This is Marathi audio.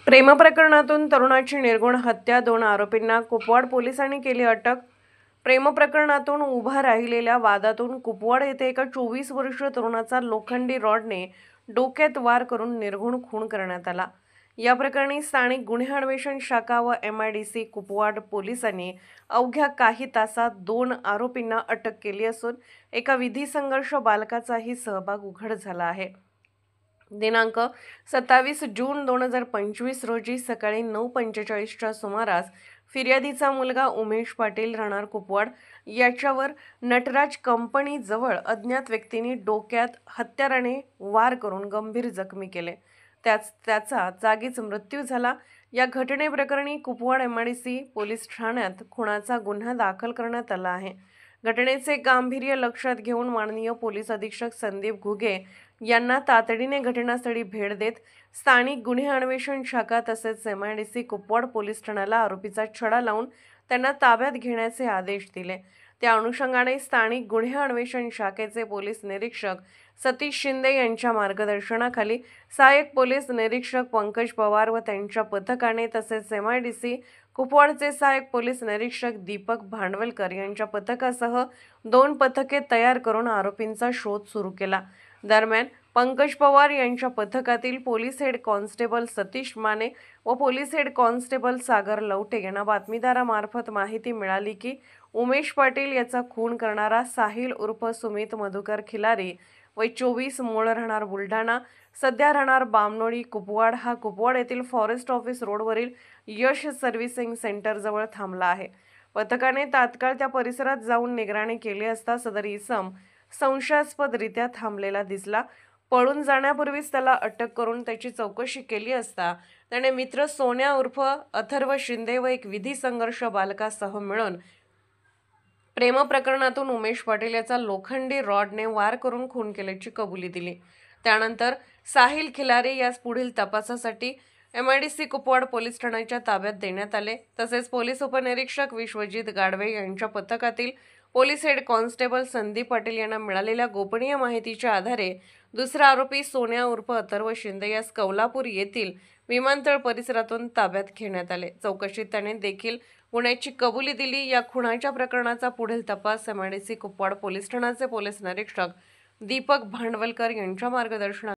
प्रेमप्रकरणातून तरुणाची निर्घृण हत्या, 2 आरोपींना कुपवाड पोलिसांनी केली अटक। प्रेमप्रकरणातून उभा राहिलेल्या वादातून कुपवाड येथे एका 24 वर्षीय तरुणाचा लोखंडी रॉडने डोक्यात वार करून निर्घृण खून करण्यात आला। या प्रकरणी स्थानिक गुन्हे अन्वेषण शाखा व MIDC कुपवाड पोलिसांनी अवघ्या काही तासात 2 आरोपींना अटक केली असून एका विधी संघर्ष बालकाचाही सहभाग उघड झाला आहे। दिनांक 27 जून 2025 रोजी सकाळी 9:45च्या सुमारास फिर्यादीचा मुलगा उमेश पाटील राहणार कुपवाड याच्यावर नटराज कंपनी जवळ अज्ञात व्यक्तींनी डोक्यात हत्याराने वार करून गंभीर जखमी केले। त्याचा जागीच मृत्यू झाला। या घटनेप्रकरणी कुपवाड MIDC पोलीस ठाण्यात खुनाचा गुन्हा दाखल करण्यात आला आहे। घटनेचे गांभीर्य लक्षात घेऊन माननीय पोलीस अधीक्षक संदीप घुगे यांना तातडीने घटनास्थळी भेट देत स्थानिक गुन्हे अन्वेषण शाखा तसेच MIDC कुपवाड पोलीस ठाण्याला आरोपीचा छडा लावून त्यांना ताब्यात घेण्याचे आदेश दिले। त्या अनुषंगाने स्थानिक गुन्हे अन्वेषण शाखेचे पोलीस निरीक्षक सतीश शिंदे यांच्या मार्गदर्शनाखाली सहाय्यक पोलीस निरीक्षक पंकज पवार व त्यांच्या पथकाने तसेच MIDC कुपवाडचे सहाय्यक पोलीस निरीक्षक दीपक भांडवलकर यांच्या पथकासह 2 पथके तयार करून आरोपींचा शोध सुरू केला। दरम्यान पंकज पवार यांच्या पथकातील police head constable Satish Mane व पोलीस हेड कॉन्स्टेबल सागर लवटे यांना बातमीदारामार्फत माहिती मिळाली की उमेश पाटील याचा खून करणारा साहिल उर्फ सुमित मधुकर खिलारी वय 24 मूळ राहणार बुलढाणा सध्या राहणार बामनोडी कुपवाड हा कुपवाड येथील फॉरेस्ट ऑफिस रोडवरील यश सर्व्हिसिंग सेंटर जवळ थांबला आहे। पथकाने तात्काळ त्या परिसरात जाऊन निगराणी केली असता सदर इसम संशयास्पदरित्या थांबलेला दिसला। पळून जाण्यापूर्वीच त्याला अटक करून त्याची चौकशी केली असता त्याने मित्र सोन्या उर्फ अथर्व शिंदे व एक विधी संघर्ष बालकासह मिळून प्रेम प्रकरणातून उमेश पाटील याचा लोखंडी रॉडने वार करून खून केल्याची कबुली दिली। त्यानंतर साहिल खिलारी यास पुढील तपासासाठी MIDC कुपवाड पोलीस ठाण्याच्या ताब्यात देण्यात आले। तसेच पोलीस उपनिरीक्षक विश्वजित गाडवे यांच्या पथकातील police head constable Sandeep Patil यांना मिळालेल्या गोपनीय माहितीच्या आधारे दुसरा आरोपी सोन्या उर्फ अथर्व शिंदे यास कौलापूर येथील विमानतळ परिसरातून ताब्यात घेण्यात आले। चौकशीत त्याने देखील गुन्ह्याची कबुली दिली। या खुनाच्या प्रकरणाचा पुढील तपास MIDC कुपवाड पोलीस ठाण्याचे पोलीस निरीक्षक दीपक भांडवलकर यांच्या मार्गदर्शनात